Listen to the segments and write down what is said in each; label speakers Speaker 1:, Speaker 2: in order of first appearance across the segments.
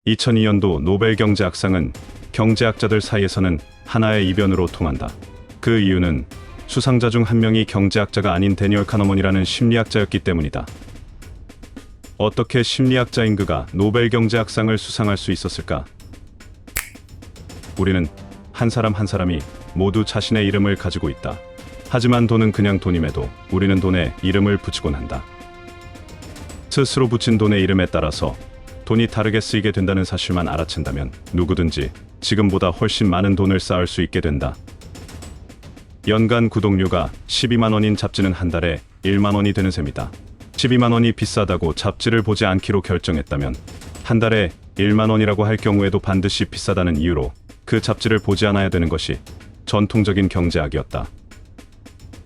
Speaker 1: 2002년도 노벨 경제학상은 경제학자들 사이에서는 하나의 이변으로 통한다. 그 이유는 수상자 중 한 명이 경제학자가 아닌 데니얼 카너먼이라는 심리학자였기 때문이다. 어떻게 심리학자인 그가 노벨 경제학상을 수상할 수 있었을까? 우리는 한 사람 한 사람이 모두 자신의 이름을 가지고 있다. 하지만 돈은 그냥 돈임에도 우리는 돈에 이름을 붙이곤 한다. 스스로 붙인 돈의 이름에 따라서 돈이 다르게 쓰이게 된다는 사실만 알아챈다면 누구든지 지금보다 훨씬 많은 돈을 쌓을 수 있게 된다. 연간 구독료가 12만 원인 잡지는 한 달에 1만 원이 되는 셈이다. 12만 원이 비싸다고 잡지를 보지 않기로 결정했다면 한 달에 1만 원이라고 할 경우에도 반드시 비싸다는 이유로 그 잡지를 보지 않아야 되는 것이 전통적인 경제학이었다.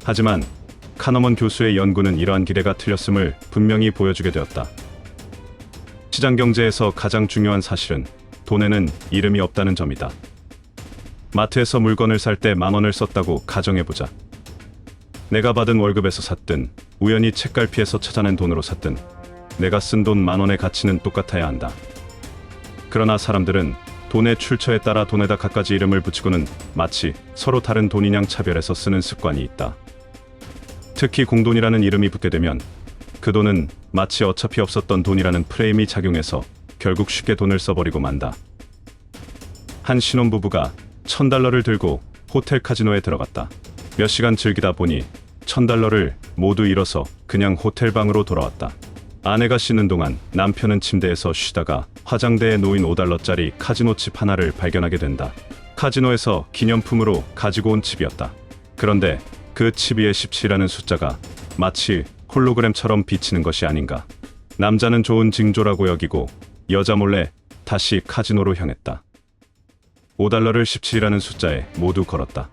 Speaker 1: 하지만 카너먼 교수의 연구는 이러한 기대가 틀렸음을 분명히 보여주게 되었다. 시장 경제에서 가장 중요한 사실은 돈에는 이름이 없다는 점이다. 마트에서 물건을 살 때 10,000원을 썼다고 가정해보자. 내가 받은 월급에서 샀든 우연히 책갈피에서 찾아낸 돈으로 샀든 내가 쓴 돈 10,000원의 가치는 똑같아야 한다. 그러나 사람들은 돈의 출처에 따라 돈에다 갖가지 이름을 붙이고는 마치 서로 다른 돈인 양 차별해서 쓰는 습관이 있다. 특히 공돈이라는 이름이 붙게 되면 그 돈은 마치 어차피 없었던 돈이라는 프레임이 작용해서 결국 쉽게 돈을 써버리고 만다. 한 신혼부부가 $1,000를 들고 호텔 카지노에 들어갔다. 몇 시간 즐기다 보니 $1,000를 모두 잃어서 그냥 호텔 방으로 돌아왔다. 아내가 씻는 동안 남편은 침대에서 쉬다가 화장대에 놓인 $5짜리 카지노 칩 하나를 발견하게 된다. 카지노에서 기념품으로 가지고 온 칩이었다. 그런데 그 칩 위에 17이라는 숫자가 마치 홀로그램처럼 비치는 것이 아닌가. 남자는 좋은 징조라고 여기고 여자 몰래 다시 카지노로 향했다. $5를 17이라는 숫자에 모두 걸었다.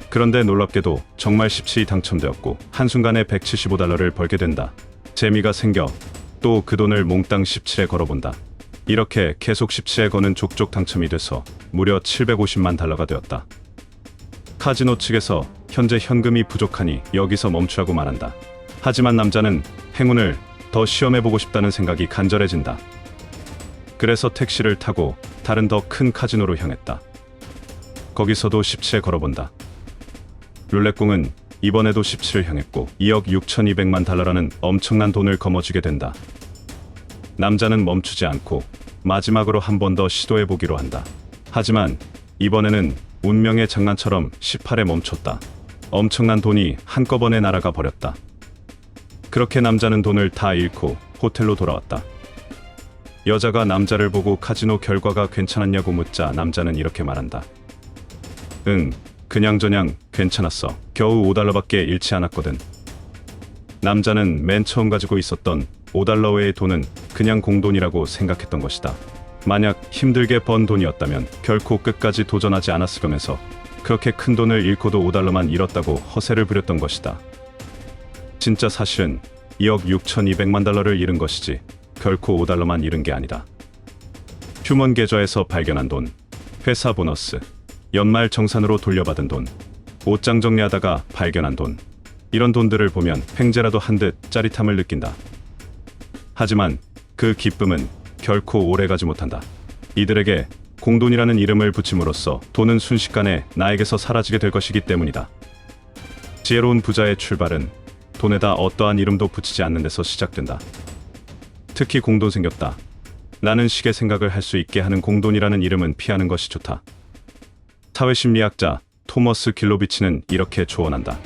Speaker 1: 그런데 놀랍게도 정말 17이 당첨되었고 한순간에 $175를 벌게 된다. 재미가 생겨 또 그 돈을 몽땅 17에 걸어본다. 이렇게 계속 17에 거는 족족 당첨이 돼서 무려 $750만 되었다. 카지노 측에서 현재 현금이 부족하니 여기서 멈추라고 말한다. 하지만 남자는 행운을 더 시험해보고 싶다는 생각이 간절해진다. 그래서 택시를 타고 다른 더 큰 카지노로 향했다. 거기서도 17에 걸어본다. 룰렛공은 이번에도 17을 향했고 2억 6,200만 달러라는 엄청난 돈을 거머쥐게 된다. 남자는 멈추지 않고 마지막으로 한 번 더 시도해보기로 한다. 하지만 이번에는 운명의 장난처럼 18에 멈췄다. 엄청난 돈이 한꺼번에 날아가 버렸다. 그렇게 남자는 돈을 다 잃고 호텔로 돌아왔다. 여자가 남자를 보고 카지노 결과가 괜찮았냐고 묻자 남자는 이렇게 말한다. 응, 그냥저냥 괜찮았어. 겨우 $5밖에 잃지 않았거든. 남자는 맨 처음 가지고 있었던 $5 외의 돈은 그냥 공돈이라고 생각했던 것이다. 만약 힘들게 번 돈이었다면 결코 끝까지 도전하지 않았을 거면서 그렇게 큰 돈을 잃고도 $5만 잃었다고 허세를 부렸던 것이다. 진짜 사실은 2억 6,200만 달러를 잃은 것이지 결코 $5만 잃은 게 아니다. 휴먼 계좌에서 발견한 돈, 회사 보너스, 연말 정산으로 돌려받은 돈, 옷장 정리하다가 발견한 돈, 이런 돈들을 보면 횡재라도 한 듯 짜릿함을 느낀다. 하지만 그 기쁨은 결코 오래가지 못한다. 이들에게 공돈이라는 이름을 붙임으로써 돈은 순식간에 나에게서 사라지게 될 것이기 때문이다. 지혜로운 부자의 출발은 돈에다 어떠한 이름도 붙이지 않는 데서 시작된다. 특히 공돈 생겼다. 라는 식의 생각을 할 수 있게 하는 공돈이라는 이름은 피하는 것이 좋다. 사회심리학자 토머스 길로비치는 이렇게 조언한다.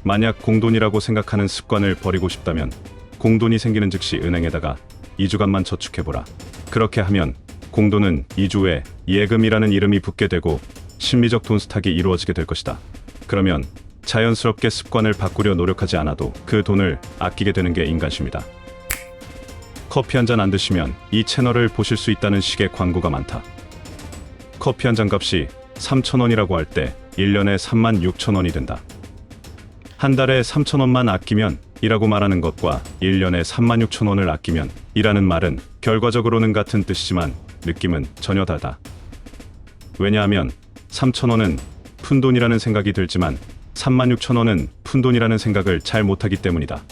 Speaker 1: 만약 공돈이라고 생각하는 습관을 버리고 싶다면 공돈이 생기는 즉시 은행에다가 2주간만 저축해보라. 그렇게 하면 공돈은 2주 후에 예금이라는 이름이 붙게 되고 심리적 돈스탁이 이루어지게 될 것이다. 그러면 자연스럽게 습관을 바꾸려 노력하지 않아도 그 돈을 아끼게 되는 게 인간심이다. 커피 한 잔 안 드시면 이 채널을 보실 수 있다는 식의 광고가 많다. 커피 한 잔 값이 3,000원이라고 할 때 1년에 36,000원이 된다. 한 달에 3,000원만 아끼면 이라고 말하는 것과 1년에 36,000원을 아끼면 이라는 말은 결과적으로는 같은 뜻이지만 느낌은 전혀 다르다. 왜냐하면 3,000원은 푼돈이라는 생각이 들지만 36,000원은 푼돈이라는 생각을 잘 못하기 때문이다.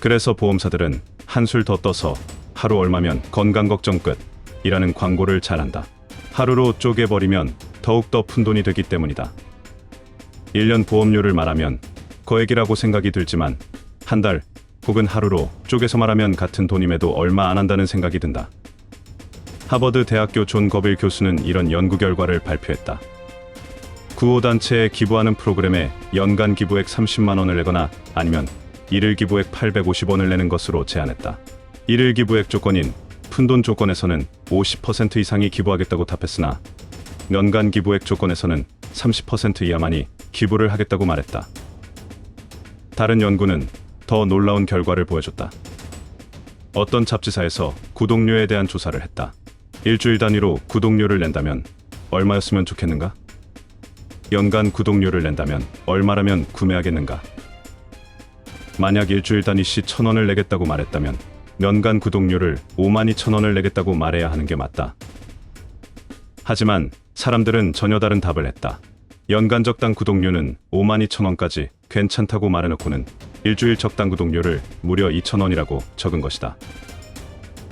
Speaker 1: 그래서 보험사들은 한술 더 떠서 하루 얼마면 건강 걱정 끝 이라는 광고를 잘한다. 하루로 쪼개버리면 더욱더 푼돈이 되기 때문이다. 1년 보험료를 말하면 거액이라고 생각이 들지만 한 달 혹은 하루로 쪼개서 말하면 같은 돈임에도 얼마 안 한다는 생각이 든다. 하버드 대학교 존 거빌 교수는 이런 연구 결과를 발표했다. 구호단체에 기부하는 프로그램에 연간 기부액 30만 원을 내거나 아니면 일일 기부액 850원을 내는 것으로 제안했다. 일일 기부액 조건인 푼돈 조건에서는 50% 이상이 기부하겠다고 답했으나 연간 기부액 조건에서는 30% 이하만이 기부를 하겠다고 말했다. 다른 연구는 더 놀라운 결과를 보여줬다. 어떤 잡지사에서 구독료에 대한 조사를 했다. 일주일 단위로 구독료를 낸다면 얼마였으면 좋겠는가? 연간 구독료를 낸다면 얼마라면 구매하겠는가? 만약 일주일 단위 시 1,000원을 내겠다고 말했다면 연간 구독료를 52,000원을 내겠다고 말해야 하는 게 맞다. 하지만 사람들은 전혀 다른 답을 했다. 연간 적당 구독료는 52,000원까지 괜찮다고 말해놓고는 일주일 적당 구독료를 무려 2,000원이라고 적은 것이다.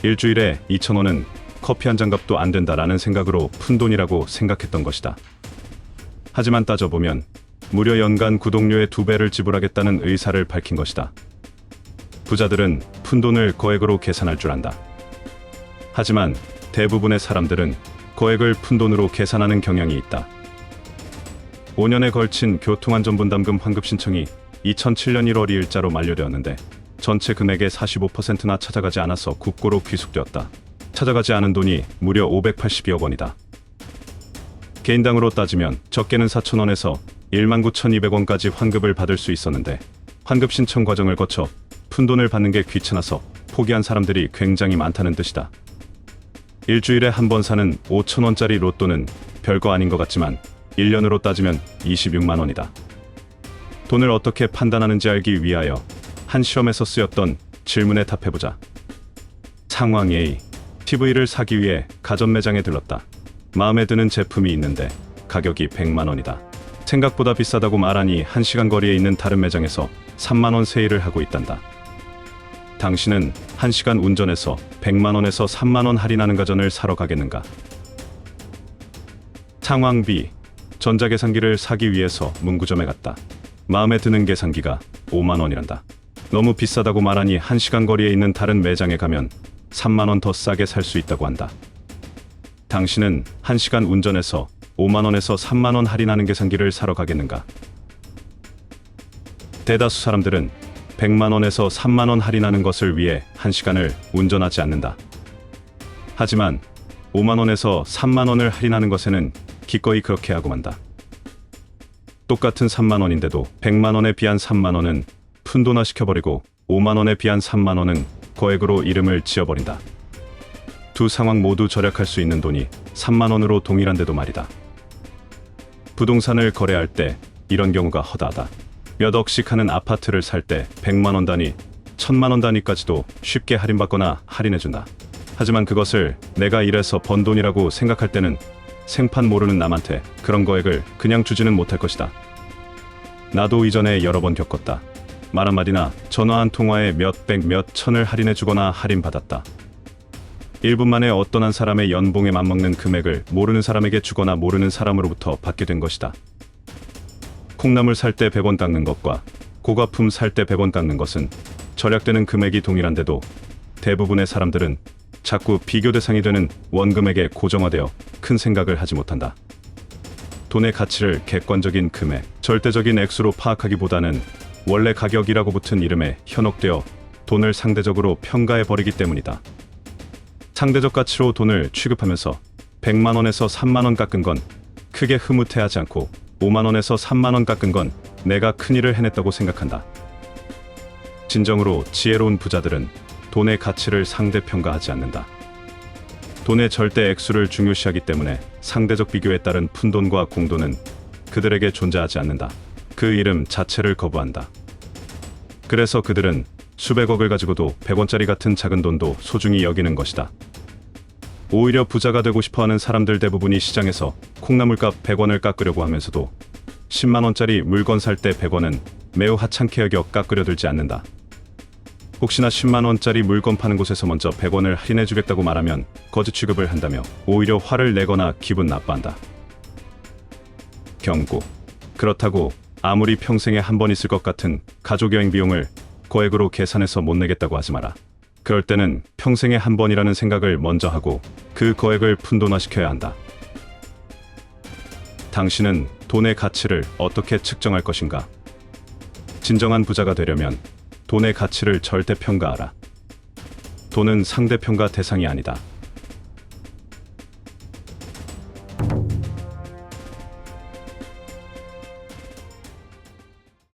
Speaker 1: 일주일에 2,000원은 커피 한 잔 값도 안 된다라는 생각으로 푼돈이라고 생각했던 것이다. 하지만 따져보면 무려 연간 구독료의 2배를 지불하겠다는 의사를 밝힌 것이다. 부자들은 푼돈을 거액으로 계산할 줄 안다. 하지만 대부분의 사람들은 거액을 푼돈으로 계산하는 경향이 있다. 5년에 걸친 교통안전분담금 환급 신청이 2007년 1월 2일자로 만료되었는데 전체 금액의 45%나 찾아가지 않아서 국고로 귀속되었다. 찾아가지 않은 돈이 무려 582억 원이다. 개인당으로 따지면 적게는 4,000원에서 19,200원까지 환급을 받을 수 있었는데 환급 신청 과정을 거쳐 푼돈을 받는 게 귀찮아서 포기한 사람들이 굉장히 많다는 뜻이다. 일주일에 한 번 사는 5,000원짜리 로또는 별거 아닌 것 같지만 1년으로 따지면 26만 원이다. 돈을 어떻게 판단하는지 알기 위하여 한 시험에서 쓰였던 질문에 답해보자. 상황 A. TV를 사기 위해 가전 매장에 들렀다. 마음에 드는 제품이 있는데 가격이 100만 원이다. 생각보다 비싸다고 말하니 1시간 거리에 있는 다른 매장에서 3만 원 세일을 하고 있단다. 당신은 1시간 운전해서 100만 원에서 3만 원 할인하는 가전을 사러 가겠는가? 상황 B. 전자계산기를 사기 위해서 문구점에 갔다. 마음에 드는 계산기가 5만 원이란다. 너무 비싸다고 말하니 1시간 거리에 있는 다른 매장에 가면 3만 원 더 싸게 살 수 있다고 한다. 당신은 1시간 운전해서 5만 원에서 3만 원 할인하는 계산기를 사러 가겠는가? 대다수 사람들은 100만 원에서 3만 원 할인하는 것을 위해 1시간을 운전하지 않는다. 하지만 5만 원에서 3만 원을 할인하는 것에는 기꺼이 그렇게 하고 만다. 똑같은 3만 원인데도 100만 원에 비한 3만 원은 푼돈화 시켜버리고 5만 원에 비한 3만 원은 거액으로 이름을 지어버린다. 두 상황 모두 절약할 수 있는 돈이 3만 원으로 동일한데도 말이다. 부동산을 거래할 때 이런 경우가 허다하다. 몇 억씩 하는 아파트를 살 때 100만 원 단위, 1000만 원 단위까지도 쉽게 할인받거나 할인해준다. 하지만 그것을 내가 일해서 번 돈이라고 생각할 때는 생판 모르는 남한테 그런 거액을 그냥 주지는 못할 것이다. 나도 이전에 여러 번 겪었다. 말 한마디나 전화 한 통화에 몇백 몇천을 할인해주거나 할인받았다. 1분 만에 어떤 한 사람의 연봉에 맞먹는 금액을 모르는 사람에게 주거나 모르는 사람으로부터 받게 된 것이다. 콩나물 살 때 100원 깎는 것과 고가품 살 때 100원 깎는 것은 절약되는 금액이 동일한데도 대부분의 사람들은 자꾸 비교 대상이 되는 원금액에 고정화되어 큰 생각을 하지 못한다. 돈의 가치를 객관적인 금액, 절대적인 액수로 파악하기보다는 원래 가격이라고 붙은 이름에 현혹되어 돈을 상대적으로 평가해버리기 때문이다. 상대적 가치로 돈을 취급하면서 100만 원에서 3만 원 깎은 건 크게 흐뭇해하지 않고 5만 원에서 3만 원 깎은 건 내가 큰일을 해냈다고 생각한다. 진정으로 지혜로운 부자들은 돈의 가치를 상대평가하지 않는다. 돈의 절대 액수를 중요시하기 때문에 상대적 비교에 따른 푼돈과 공돈은 그들에게 존재하지 않는다. 그 이름 자체를 거부한다. 그래서 그들은 수백억을 가지고도 100원짜리 같은 작은 돈도 소중히 여기는 것이다. 오히려 부자가 되고 싶어하는 사람들 대부분이 시장에서 콩나물값 100원을 깎으려고 하면서도 10만 원짜리 물건 살 때 100원은 매우 하찮게 여겨 깎으려 들지 않는다. 혹시나 10만 원짜리 물건 파는 곳에서 먼저 100원을 할인해 주겠다고 말하면 거짓 취급을 한다며 오히려 화를 내거나 기분 나빠한다. 경고. 그렇다고 아무리 평생에 한 번 있을 것 같은 가족여행 비용을 거액으로 계산해서 못 내겠다고 하지 마라. 그럴 때는 평생에 한 번이라는 생각을 먼저 하고 그 거액을 푼돈화시켜야 한다. 당신은 돈의 가치를 어떻게 측정할 것인가? 진정한 부자가 되려면 돈의 가치를 절대평가하라. 돈은 상대평가 대상이 아니다.